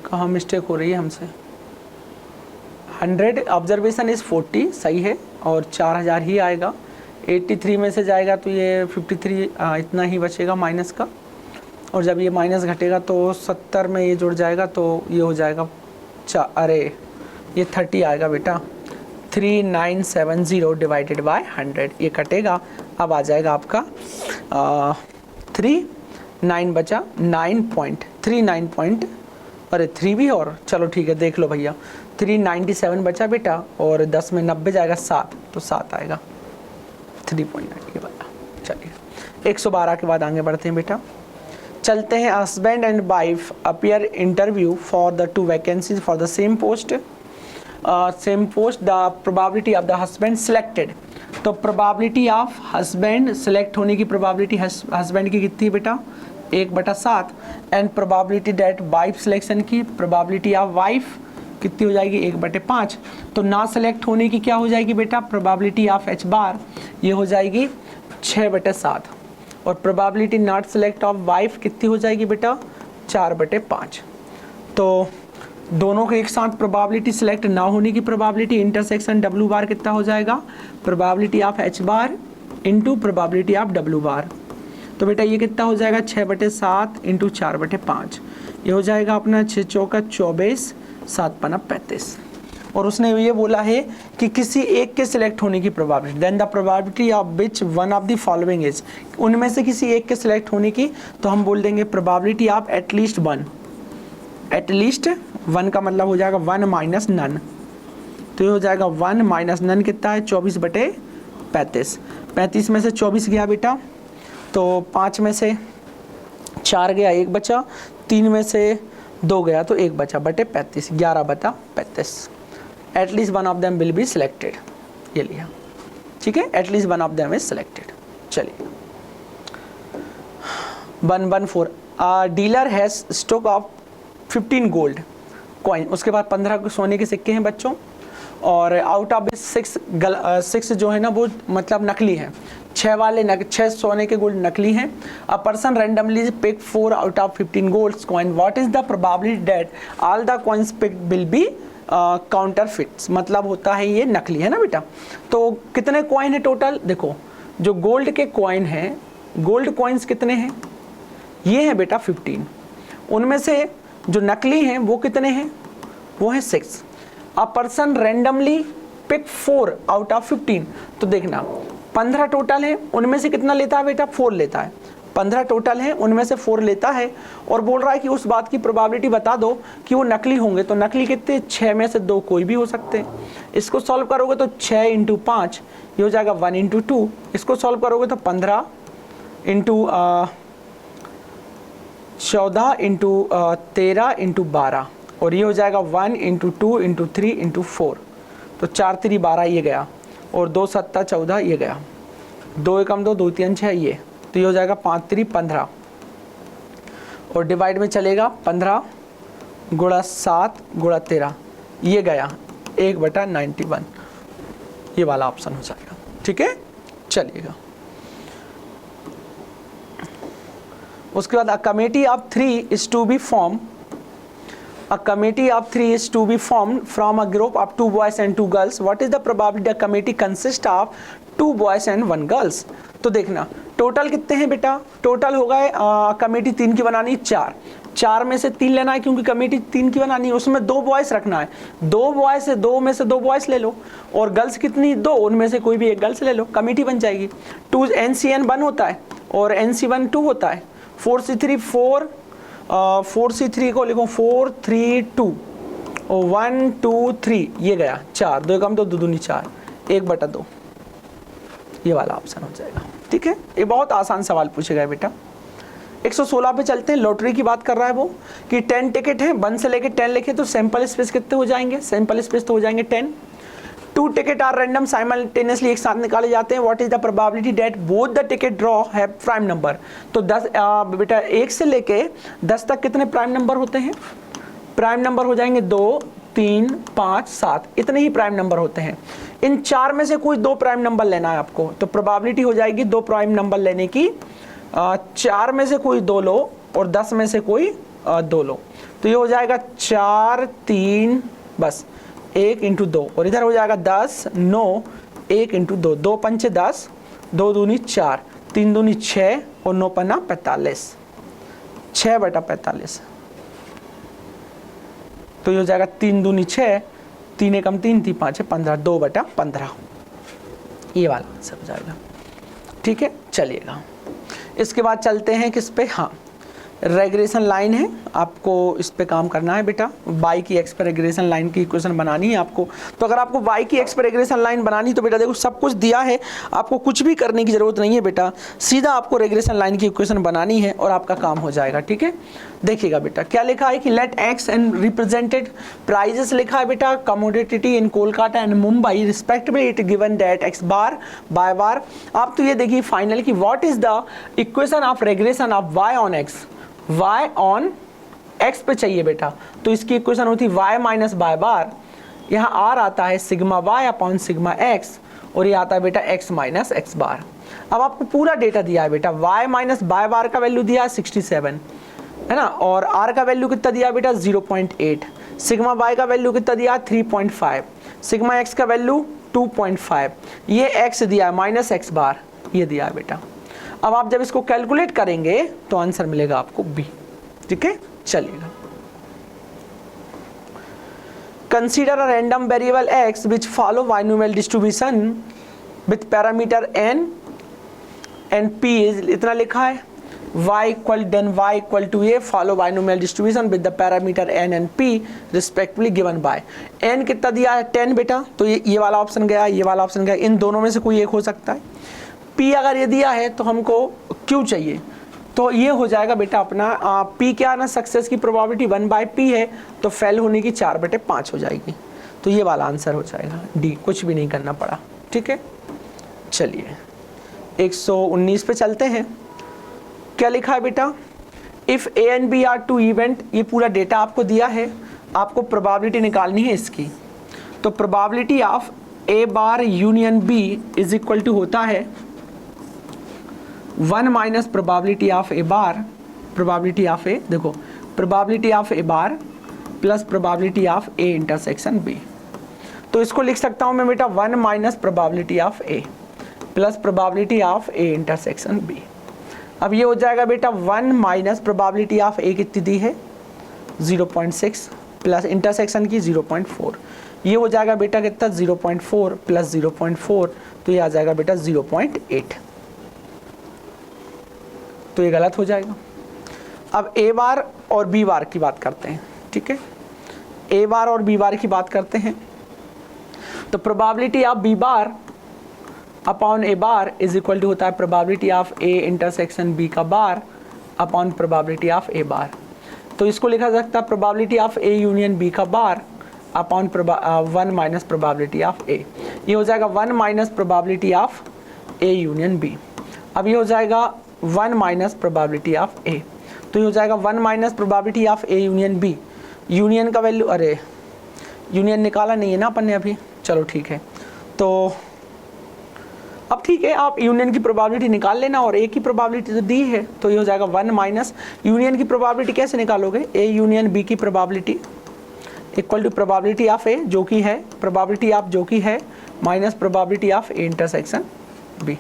कहाँ मिस्टेक हो रही है हमसे, 100 ऑब्जर्वेशन इज 40 सही है और 4000 ही आएगा, 83 में से जाएगा तो ये 53 इतना ही बचेगा माइनस का, और जब ये माइनस घटेगा तो 70 में ये जुड़ जाएगा तो ये हो जाएगा अरे ये 30 आएगा बेटा, 3970 डिवाइडेड बाय 100 ये कटेगा। अब आ जाएगा आपका 39 बचा, 9.39 अरे 3 भी, और चलो ठीक है देख लो भैया, 397 बचा बेटा, और 10 में 90 जाएगा 7 तो 7 आएगा, 3.9 ये वाला। चलिए 112 के बाद आगे बढ़ते हैं बेटा। चलते हैं, husband and wife appear interview for the 2 vacancies for the same post, the probability of the husband selected. तो प्रोबेबिलिटी ऑफ हस्बैंड सिलेक्ट होने की प्रोबेबिलिटी हस्बैंड की कितनी है बेटा, 1/7, and probability that wife selection की प्रोबेबिलिटी ऑफ वाइफ कितनी हो जाएगी, 1/5। तो ना सिलेक्ट होने की क्या हो जाएगी बेटा, प्रोबेबिलिटी ऑफ H बार ये हो जाएगी 6/7, और probability not select of wife कितनी हो जाएगी बेटा, 4/5। तो दोनों के एक साथ प्रोबेबिलिटी सिलेक्ट ना होने की प्रोबेबिलिटी इंटरसेक्शन W बार कितना हो जाएगा, probability of H bar into probability of W बार, तो बेटा ये कितना हो जाएगा 6/7 इंटू 4/5, ये हो जाएगा अपना 6 चौका 24, 7 पना 35। और उसने ये बोला है कि किसी एक के सिलेक्ट होने की probability, then the probability of which one of the following is, उनमें से किसी एक के सिलेक्ट होने की, तो हम बोल देंगे probability of at least one. At least one का मतलब हो जाएगा 1 माइनस नन, तो ये हो जाएगा 1 माइनस नन कितना है 24/35। 35 में से 24 गया बेटा, तो 5 में से 4 गया, 1 बचा, 3 में से 2 गया तो 1 बचा, बटे 35, 11/35। At least one of them will be selected, ये लिया, ठीक है, at least one of them is selected. चलिए 114, dealer has stock of 15 gold coin, उसके बाद 15 सोने के सिक्के हैं बच्चों, और आउट ऑफ 6 जो है ना वो मतलब नकली हैं, 6 सोने के गोल्ड नकली हैं। A person randomly pick 4 out of 15 gold coin, what is the probability that all the coins picked will be counterfeits, मतलब होता है ये नकली है ना बेटा। तो कितने कॉइन है टोटल, देखो जो गोल्ड के कॉइन हैं, गोल्ड कॉइन्स कितने हैं, ये है बेटा 15, उनमें से जो नकली हैं वो कितने हैं, वो है 6। A person randomly pick 4 out of 15, तो देखना 15 टोटल है, उनमें से कितना लेता है बेटा 4 लेता है, 15 टोटल है उनमें से 4 लेता है, और बोल रहा है कि उस बात की प्रोबेबिलिटी बता दो कि वो नकली होंगे। तो नकली कितने, 6 में से 2 कोई भी हो सकते हैं। इसको सॉल्व करोगे तो 6 इंटू 5 ये हो जाएगा 1 इंटू 2, इसको सॉल्व करोगे तो 15 इंटू 14 इंटू 13 इंटू 12, और ये हो जाएगा 1 इंटू 2 इंटू 3 इंटू 4, तो 4 3 12 ये गया, और 2 7 14 ये गया, 2 एकम 2 2 3 6 ये, तो ये हो जाएगा 5 3 15, और डिवाइड में चलेगा 15 गुणा 7 गुणा 13 ये गया 1/91, ये वाला ऑप्शन हो जाएगा, ठीक है। चलिएगा उसके बाद a committee of 3 is to be form, a committee of 3 is to be formed from a group of 2 boys and 2 girls. What is the probability the committee consists of 2 boys and 1 girls? तो देखना total कितने हैं बेटा, total हो गए committee 3 की बनानी 4 में से 3 लेना है क्योंकि कमेटी 3 की बनानी है, उसमें 2 बॉयज रखना है, 2 बॉयज से 2 में से 2 बॉयज ले लो, और गर्ल्स कितनी 2, उनमें से कोई भी एक गर्ल्स ले लो, कमेटी बन जाएगी। 2 NCN 1 होता है और NC1 2 होता है, 4C3 4, 4C3 को लिखो 4 3 2 और 1 2 3 ये गया 4, 2 कम 2 2 दूनी 4, 1/2, ये वाला ऑप्शन हो जाएगा, ठीक है। ये बहुत आसान सवाल पूछे गए बेटा। 116 पे चलते हैं, लॉटरी की बात कर रहा है वो कि 10 टिकट है, 1 से लेके 10 लिखे तो सैंपल स्पेस कितने हो जाएंगे, सैंपल स्पेस तो हो जाएंगे 10। 2 टिकट आर रैंडम साइमल्टेनियसली एक साथ निकाले जाते हैं, what is the probability that both the ticket draw have prime number. तो 10 बेटा 1 से लेके 10 तक कितने प्राइम नंबर होते हैं, प्राइम नंबर हो जाएंगे 2 3 5 7, इतने ही प्राइम नंबर होते हैं। इन 4 में से कोई 2 प्राइम नंबर लेना है आपको, तो प्रोबेबिलिटी हो जाएगी 2 प्राइम नंबर लेने की, 4 में से कोई 2 लो और 10 में से कोई 2 लो, तो ये हो जाएगा 4 3 बस 1 इंटू 2, और इधर हो जाएगा 10 9 1 इंटू 2, 2 पंचे 10, 2 दूनी 4, 3 दूनी 6 और 9 पन्ना 45, 6/45, तो ये हो जाएगा 3 दूनी 6, 3 एकम 3 3 5 15, 2/15, ये वाला आंसर हो जाएगा, ठीक है। चलिएगा इसके बाद चलते हैं किस पे, हाँ रेग्रेशन लाइन है, आपको इस पे काम करना है बेटा, y की x पर रेग्रेशन लाइन की इक्वेशन बनानी है आपको। तो अगर आपको y की x पर रेग्रेशन लाइन बनानी तो बेटा देखो सब कुछ दिया है, आपको कुछ भी करने की ज़रूरत नहीं है बेटा, सीधा आपको रेग्रेशन लाइन की इक्वेशन बनानी है और आपका काम हो जाएगा, ठीक है। देखिएगा बेटा क्या लिखा है कि let x and represented prices लिखा है बेटा, commodity in Kolkata and Mumbai respectively it given that x bar by bar. आप तो ये देखिए फाइनल की what is the equation of regression of y on x, y on x पे चाहिए बेटा, तो इसकी इक्वेशन होती है y माइनस बाय बार, यहाँ r आता है sigma y upon sigma x, और ये आता है बेटा x माइनस x बार। अब आपको पूरा डेटा दिया है बेटा, y माइनस बाय बार का वैल्यू दिया है 67 है ना, और r का वैल्यू कितना दिया बेटा 0.8, सिग्मा y का वैल्यू कितना दिया 3.5, सिग्मा x का वैल्यू 2.5, ये x दिया है माइनस x बार, ये दिया है बेटा। अब आप जब इसको कैलकुलेट करेंगे तो आंसर मिलेगा आपको बी। ठीक है, चलिएगा। Consider a random variable x which follow binomial distribution with parameter n and p is इतना लिखा है, y equal then y equal to a follow binomial distribution with the parameter n and p respectively given by n कितना दिया है 10 बेटा, तो ये वाला ऑप्शन गया, ये वाला ऑप्शन गया, इन दोनों में से कोई एक हो सकता है। p अगर ये दिया है तो हमको q चाहिए, तो ये हो जाएगा बेटा अपना p क्या ना, सक्सेस की प्रोबेबिलिटी 1/p है, तो फेल होने की 4/5 हो जाएगी, तो ये वाला आंसर हो जाएगा डी, कुछ भी नहीं करना पड़ा। ठीक है, चलिए 119 पे चलते हैं। क्या लिखा है बेटा, if A and B are two event, ये पूरा डेटा आपको दिया है, आपको प्रोबेबिलिटी निकालनी है इसकी। तो probability of A bar union B is equal to होता है 1 minus probability of A bar, probability of A, देखो probability of A bar plus probability of A intersection B. तो इसको लिख सकता हूँ मैं बेटा 1 minus probability of A plus probability of A intersection B. अब ये हो जाएगा बेटा 1 माइनस प्रोबेबिलिटी ऑफ ए कितनी दी है 0.6 प्लस इंटरसेक्शन की 0.4, ये हो जाएगा बेटा कितना 0.4 प्लस 0.4, तो ये आ जाएगा बेटा 0.8, तो ये गलत हो जाएगा। अब ए बार और बी बार की बात करते हैं। ठीक है, ए बार और बी बार की बात करते हैं। तो probability of B bar upon A bar is equal to होता है probability of A intersection B का bar upon probability of A bar. तो इसको लिखा जा सकता है probability of A union B का bar upon 1 minus probability of A, ये हो जाएगा 1 minus probability of A union B. अब ये हो जाएगा 1 माइनस प्रोबेबिलिटी ऑफ ए, तो ये हो जाएगा 1 minus probability of A union B. Union का वैल्यू, अरे यूनियन निकाला नहीं है ना अपन ने अभी, चलो ठीक है, तो अब ठीक है, आप यूनियन की प्रोबेबिलिटी निकाल लेना, और ए की प्रोबेबिलिटी तो दी है, तो ये हो जाएगा 1 माइनस यूनियन की प्रोबेबिलिटी कैसे निकालोगे, ए यूनियन बी की probability equal to probability of A जो कि है, प्रोबेबिलिटी ऑफ जो कि है minus probability of A intersection B,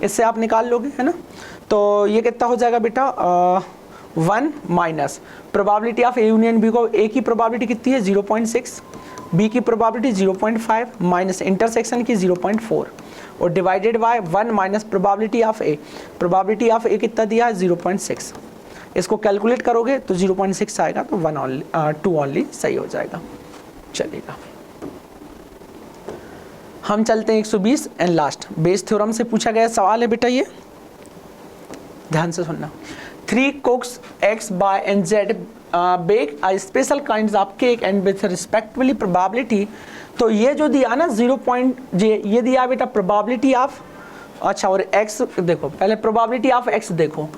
इससे आप निकाल लोगे, है ना। तो ये कितना हो जाएगा बेटा 1 minus probability of A union B को, ए की प्रोबेबिलिटी कितनी है 0.6, बी की प्रोबेबिलिटी 0.5 माइनस इंटरसेक्शन की 0.4 और divided by 1 minus probability of A, probability of A कितना दिया है 0.6, इसको कैलकुलेट करोगे तो 0.6 आएगा, तो 2 ओनली सही हो जाएगा। चलेगा, हम चलते हैं 120 एंड लास्ट बेस थ्योरम से पूछा गया सवाल है बेटा, ये ध्यान से सुनना। 3 cooks x by and z bake a special kinds of cake and with respectively probability, तो ये जो दिया ना 0. ये दिया बेटा प्रोबेबिलिटी ऑफ, अच्छा, और x देखो पहले प्रोबेबिलिटी ऑफ x देखो,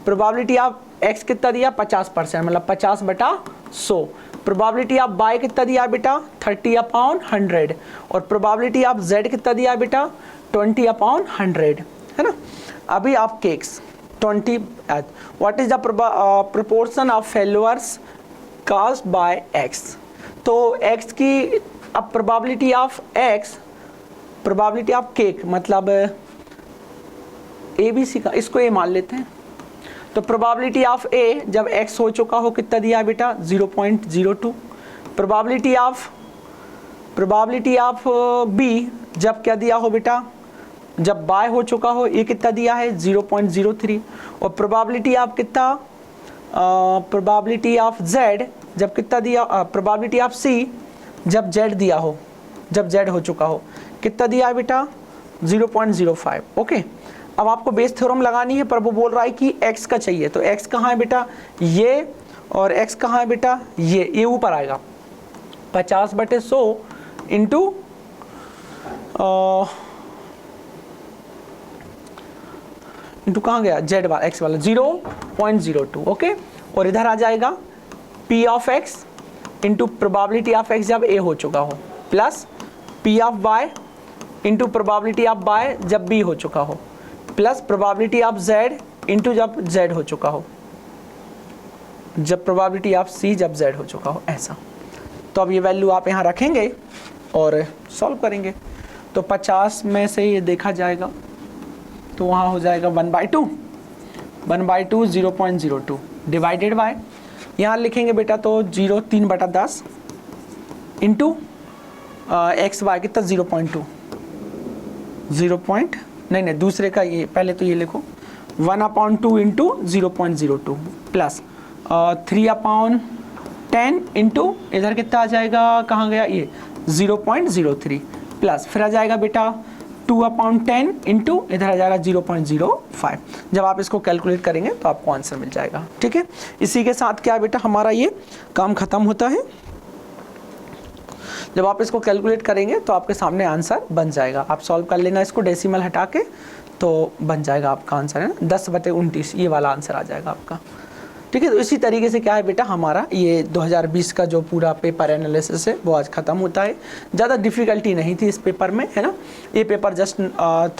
प्रोबेबिलिटी ऑफ x कितना दिया 50%, मतलब 50/100। प्रोबेबिलिटी ऑफ y कितना दिया बेटा 30/100 और प्रोबेबिलिटी ऑफ z कितना दिया बेटा 20/100, है ना। अभी आप cakes 20, what is the proportion of failures caused bye x, तो x की अब probability of x, probability of cake मतलब ABC का, इसको ए मान लेते हैं। तो प्रोबेबिलिटी ऑफ A जब x हो चुका हो कितना दिया है बेटा 0.02, प्रोबेबिलिटी ऑफ B जब क्या दिया हो बेटा, जब बाय हो चुका हो, ये कितना दिया है 0.03, और प्रोबेबिलिटी ऑफ कितना, प्रोबेबिलिटी ऑफ Z जब कितना दिया, प्रोबेबिलिटी ऑफ C जब Z दिया हो, जब Z हो चुका हो कितना दिया है बेटा 0.05। ओके, अब आपको बेस थ्योरम लगानी है, पर वो बोल रहा है कि x का चाहिए, तो x कहाँ है बेटा ये, और x कहाँ है बेटा ये ऊपर आएगा 50/100 इंटू कहाँ गया z वाला x वाला 0.02। ओके, और इधर आ जाएगा p of x into probability of x जब a हो चुका हो plus p of y into probability of y जब b हो चुका हो plus probability of z into जब z हो चुका हो, जब प्रोबेबिलिटी ऑफ c जब z हो चुका हो, ऐसा। तो अब ये वैल्यू आप यहाँ रखेंगे और सॉल्व करेंगे, तो 50 में से ये देखा जाएगा तो वहाँ हो जाएगा 1/2, 1/2 0.02 डिवाइडेड बाय, यहाँ लिखेंगे बेटा तो 3/10 इंटू एक्स वाई कितना 0.2, नहीं दूसरे का ये, पहले तो ये लिखो 1/2 इंटू 0.02 प्लस 3/10 इंटू इधर कितना आ जाएगा, कहाँ गया ये 0.03 प्लस फिर आ जाएगा बेटा 2/10 इंटू इधर आ जाएगा 0.05। जब आप इसको कैलकुलेट करेंगे तो आपको आंसर मिल जाएगा। ठीक है, इसी के साथ क्या बेटा हमारा ये काम खत्म होता है। जब आप इसको कैलकुलेट करेंगे तो आपके सामने आंसर बन जाएगा। आप सॉल्व कर लेना इसको डेसिमल हटा के, तो बन जाएगा आपका आंसर है ना 10/29, ये वाला आंसर आ जाएगा आपका। ठीक है, तो इसी तरीके से क्या है बेटा हमारा ये 2020 का जो पूरा पेपर एनालिसिस है वो आज ख़त्म होता है। ज़्यादा डिफ़िकल्टी नहीं थी इस पेपर में, है ना। ये पेपर जस्ट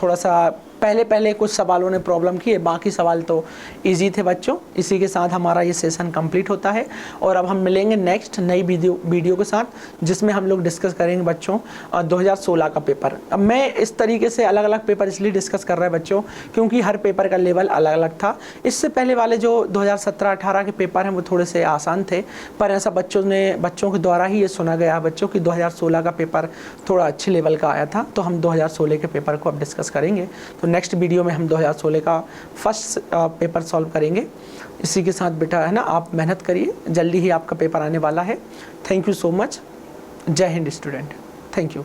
थोड़ा सा पहले कुछ सवालों ने प्रॉब्लम किए, बाकी सवाल तो इजी थे बच्चों। इसी के साथ हमारा ये सेशन कंप्लीट होता है और अब हम मिलेंगे नेक्स्ट नई वीडियो के साथ, जिसमें हम लोग डिस्कस करेंगे बच्चों 2016 का पेपर। अब मैं इस तरीके से अलग अलग पेपर इसलिए डिस्कस कर रहे हैं बच्चों क्योंकि हर पेपर का लेवल अलग अलग था। इससे पहले वाले जो 2017-18 के पेपर हैं वो थोड़े से आसान थे, पर ऐसा बच्चों के द्वारा ही ये सुना गया बच्चों कि 2016 का पेपर थोड़ा अच्छे लेवल का आया था, तो हम 2016 के पेपर को अब डिस्कस करेंगे। तो नेक्स्ट वीडियो में हम 2016 का फर्स्ट पेपर सॉल्व करेंगे। इसी के साथ बेटा है ना आप मेहनत करिए, जल्दी ही आपका पेपर आने वाला है। Thank you so much. जय हिंद स्टूडेंट, थैंक यू।